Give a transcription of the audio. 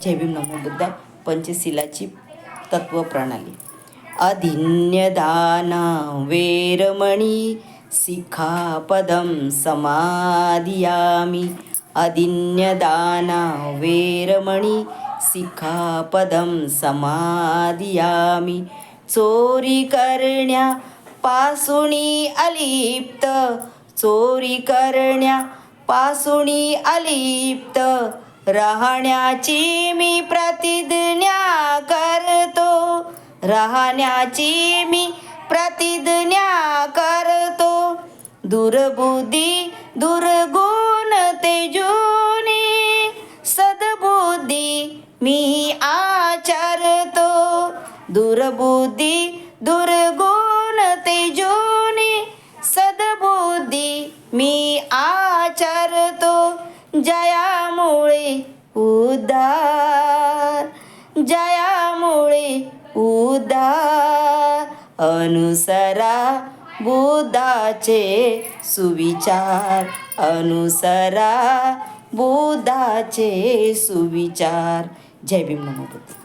जय भीम नमो बुद्धाय. पंचशीलाची तत्वप्रणाली. अधिन्यदाना वेरमणी सिक्खापदं समादियामि. अधिन्यदाना वेरमणी सिक्खापदं समादियामि. चोरी करण्यापासून अलिप्त, चोरी करण्यापासून अलिप्त राहण्याची मी प्रतिज्ञा करतो, राहण्याची मी प्रतिज्ञा करतो. दुर्बुद्धी दुर्गुण तेजोनी सद्बुद्धी मी आचरतो. दुर्बुद्धी दुर्गुण तेजोनी सद्बुद्धी मी आचरतो. जयामुळे उद्धार, जयामुळे उद्धार. अनुसरा बुद्धाचे सुविचार, अनुसरा बुद्धाचे सुविचार. जय भीम नमो बुद्धाय.